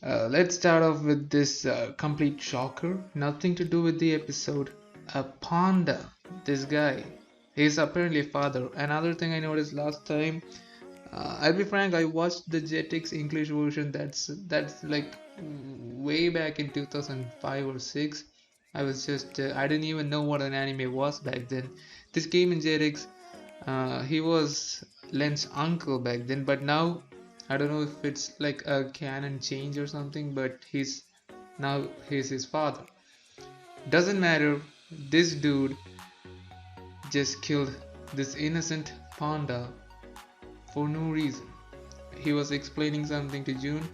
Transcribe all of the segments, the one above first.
Let's start off with this complete shocker. Nothing to do with the episode. A panda. This guy. He's apparently a father. Another thing I noticed last time. I'll be frank. I watched the Jetix English version. That's like way back in 2005 or six. I was just I didn't even know what an anime was back then. This came in Jetix. He was Len's uncle back then, but now I don't know if it's like a canon change or something, but he's his father. Doesn't matter. This dude just killed this innocent panda for no reason. He was explaining something to June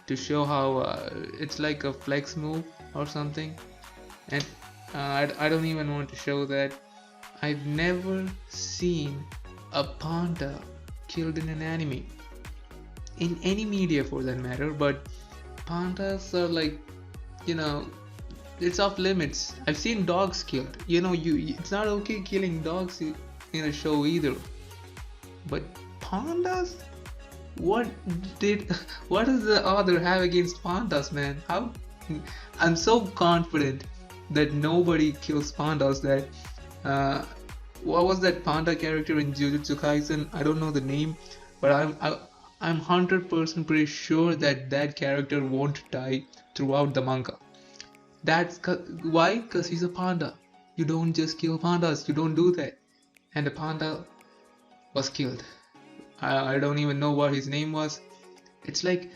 to show how it's like a flex move or something, and I don't even want to show that. I've never seen a panda killed in an anime, in any media for that matter, but pandas are like, you know, it's off limits. I've seen dogs killed. It's not okay killing dogs in a show either. But pandas? What did what does the author have against pandas, man? How I'm so confident that nobody kills pandas that what was that panda character in Jujutsu Kaisen? I don't know the name, but I'm 100% pretty sure that that character won't die throughout the manga. Why? Because he's a panda. You don't just kill pandas. You don't do that. And the panda was killed. I don't even know what his name was. It's like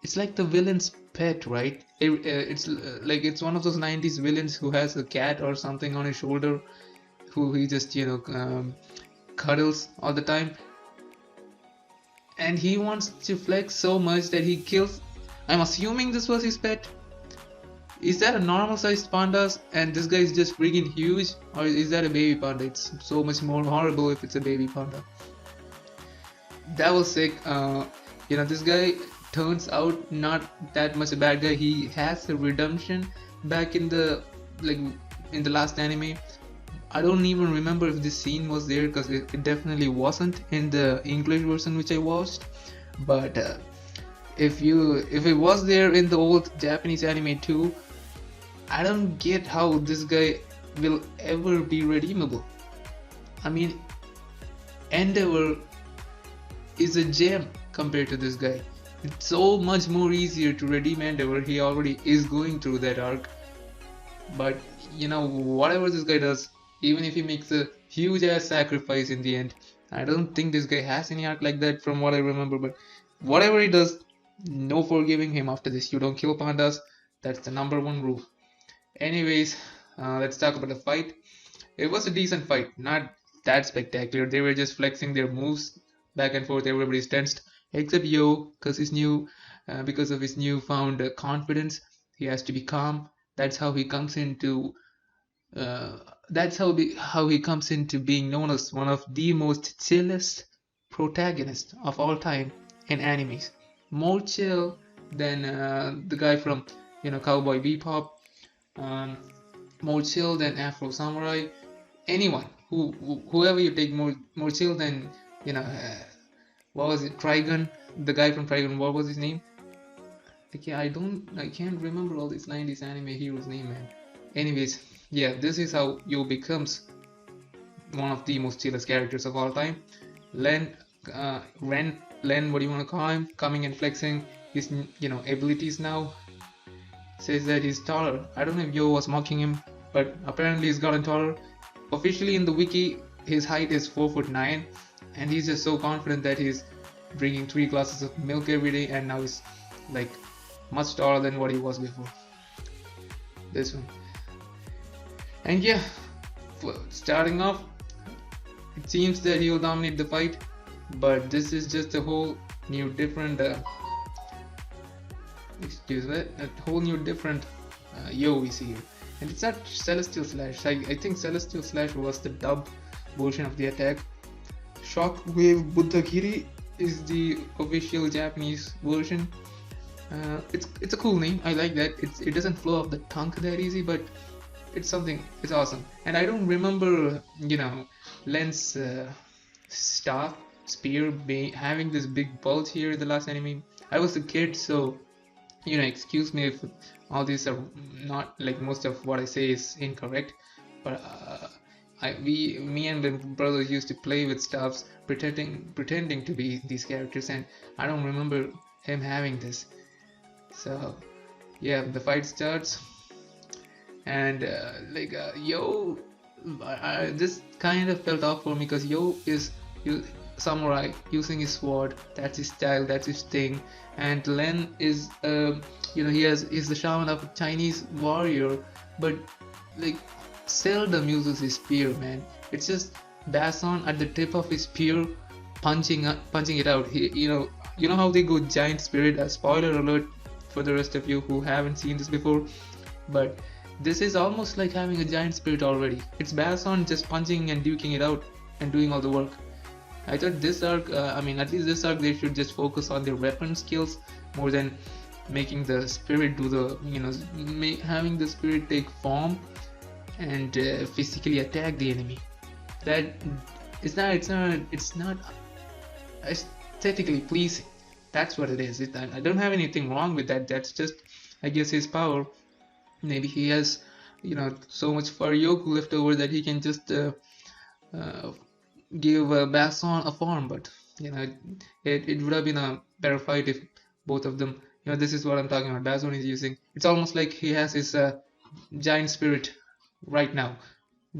it's like the villain's pet, right? It's like it's one of those 90s villains who has a cat or something on his shoulder, who he just cuddles all the time, and he wants to flex so much that he kills. I'm assuming this was his pet. Is that a normal sized pandas and this guy is just freaking huge, or is that a baby panda? It's so much more horrible if it's a baby panda. That was sick. This guy turns out not that much a bad guy. He has a redemption back in the like in the last anime. I don't even remember if this scene was there because it definitely wasn't in the English version which I watched. But if it was there in the old Japanese anime too, I don't get how this guy will ever be redeemable. I mean, Endeavor is a gem compared to this guy. It's so much more easier to redeem Endeavor. He already is going through that arc. But whatever this guy does, even if he makes a huge ass sacrifice in the end, I don't think this guy has any arc like that from what I remember. But whatever he does, no forgiving him after this. You don't kill pandas. That's the number one rule. Anyways, let's talk about the fight. It was a decent fight, not that spectacular. They were just flexing their moves back and forth. Everybody's tensed except Yo, because of his newfound confidence. He has to be calm. That's how he comes into how he comes into being known as one of the most chillest protagonists of all time in animes. More chill than the guy from Cowboy Bebop. Um, More chill than Afro Samurai. Anyone whoever you take more chill than you know. What was it? Trigun, the guy from Trigun. What was his name? Okay, I can't remember all these 90s anime heroes' name, man. Anyways, yeah, this is how Yo becomes one of the most chillest characters of all time. Len, Len, what do you want to call him? Coming and flexing his abilities now. Says that he's taller. I don't know if Yo was mocking him, but apparently he's gotten taller. Officially in the wiki, his height is 4'9", and he's just so confident that he's drinking 3 glasses of milk every day, and now he's like much taller than what he was before. This one. And yeah, starting off, it seems that he will dominate the fight, but this is just a whole new different Yo we see here. And it's not Celestial Slash. I think Celestial Slash was the dub version of the attack. Shockwave Buddhagiri is the official Japanese version. It's a cool name. I like that. It doesn't flow off the tongue that easy, but it's something. It's awesome. And I don't remember Len's spear having this big bulge here in the last anime. I was a kid, so excuse me if all these are not like, most of what I say is incorrect, but me and my brothers used to play with stuffs, pretending to be these characters, and I don't remember him having this. So yeah, the fight starts, and Yo, this kind of felt off for me because Yo is samurai using his sword. That's his style. That's his thing. And Len is, he's the shaman of a Chinese warrior, but like seldom uses his spear. Man, it's just Basson at the tip of his spear, punching it out. You know how they go giant spirit. Spoiler alert for the rest of you who haven't seen this before, but this is almost like having a giant spirit already. It's Basson just punching and duking it out and doing all the work. I thought this arc, at least this arc, they should just focus on their weapon skills more than making the spirit do the, having the spirit take form and physically attack the enemy. That it's not aesthetically pleasing. That's what it is. I don't have anything wrong with that. That's just, I guess, his power. Maybe he has, so much Faryoku left over that he can just give Basson a farm. But it would have been a better fight if both of them. This is what I'm talking about. Basson is using. It's almost like he has his giant spirit right now.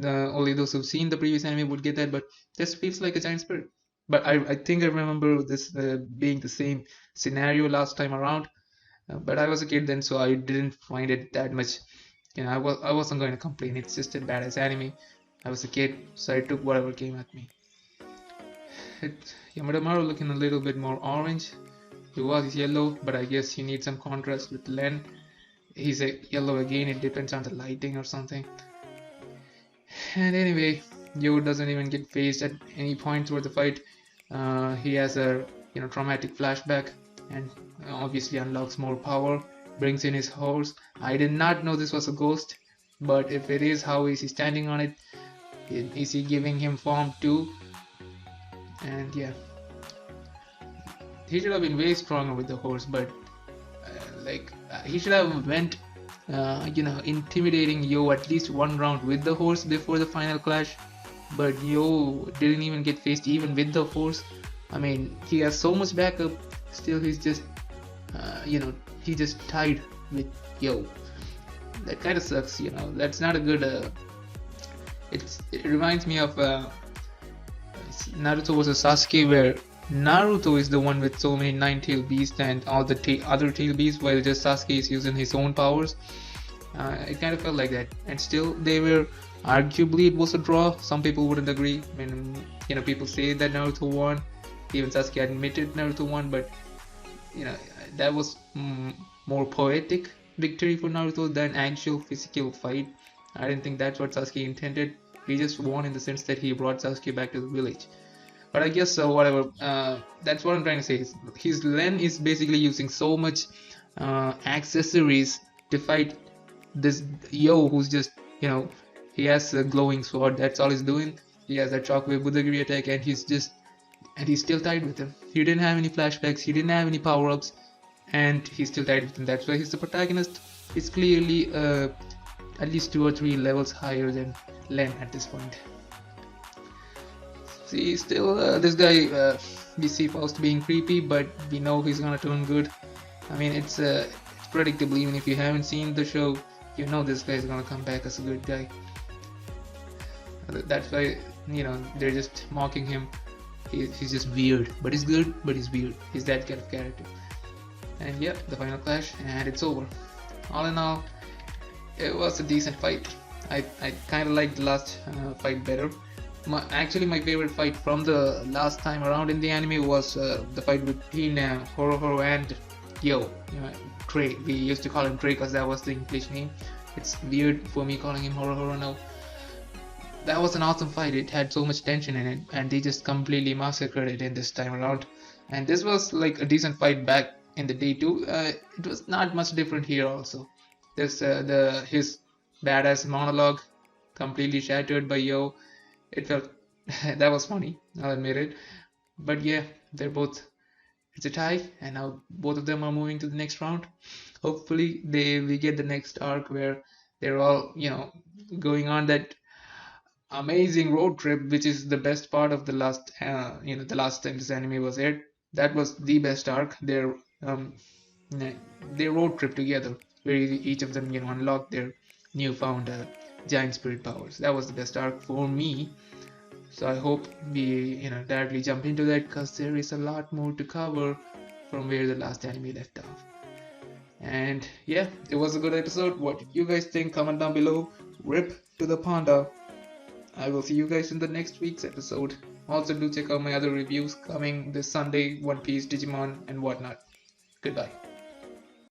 Only those who've seen the previous anime would get that, but this feels like a giant spirit. But I think I remember this being the same scenario last time around. But I was a kid then, so I didn't find it that much. I wasn't going to complain. It's just a badass anime. I was a kid, so I took whatever came at me. Yamadamaru looking a little bit more orange. He was yellow, but I guess he needs some contrast with Len. He's a yellow again. It depends on the lighting or something. And anyway, Yo doesn't even get phased at any point throughout the fight. He has a traumatic flashback and obviously unlocks more power, brings in his horse. I did not know this was a ghost, but if it is, how is he standing on it? Is he giving him form too? And yeah, he should have been way stronger with the horse, but he should have went intimidating Yo at least one round with the horse before the final clash. But Yo didn't even get faced even with the horse. I mean, he has so much backup. Still, he's just, he just tied with Yo. That kind of sucks. That's not a good. It reminds me of Naruto vs Sasuke, where Naruto is the one with so many nine-tailed beasts and all the other tail beasts, while just Sasuke is using his own powers. It kind of felt like that, and still they were. Arguably, it was a draw. Some people wouldn't agree. I mean, people say that Naruto won. Even Sasuke admitted Naruto won, but that was more poetic victory for Naruto than actual physical fight. I didn't think that's what Sasuke intended. He just won in the sense that he brought Sasuke back to the village. But I guess whatever. That's what I'm trying to say. His Len is basically using so much accessories to fight this Yo, who's just he has a glowing sword. That's all he's doing. He has that shockwave Budagiri attack, and he's still tied with him. He didn't have any flashbacks. He didn't have any power-ups, and he's still tied with him. That's why he's the protagonist. He's clearly at least 2 or 3 levels higher than Len at this point. See, still this guy we see Faust being creepy, but we know he's gonna turn good. I mean, it's predictable. Even if you haven't seen the show, you know this guy is gonna come back as a good guy. That's why they're just mocking him. He's just weird, but he's good, but he's weird. He's that kind of character. And yeah, the final clash, and it's over. All in all, it was a decent fight. I kind of liked the last fight better. Actually, my favorite fight from the last time around in the anime was the fight between Horohoro and Yo. Trey. We used to call him Trey because that was the English name. It's weird for me calling him Horohoro now. That was an awesome fight. It had so much tension in it, and they just completely massacred it in this time around. And this was like a decent fight back in the day too. It was not much different here also. There's his badass monologue completely shattered by Yo. It felt that was funny, I'll admit it. But yeah, it's it's a tie, and now both of them are moving to the next round. Hopefully, we get the next arc where they're all going on that amazing road trip, which is the best part of the last the last time this anime was aired. That was the best arc. Um their road trip together, where each of them unlocked their newfound giant spirit powers. That was the best arc for me. So I hope we directly jump into that, because there is a lot more to cover from where the last anime left off. And yeah, it was a good episode. What did you guys think? Comment down below. Rip to the panda. I will see you guys in the next week's episode. Also, do check out my other reviews coming this Sunday: One Piece, Digimon, and whatnot. Goodbye.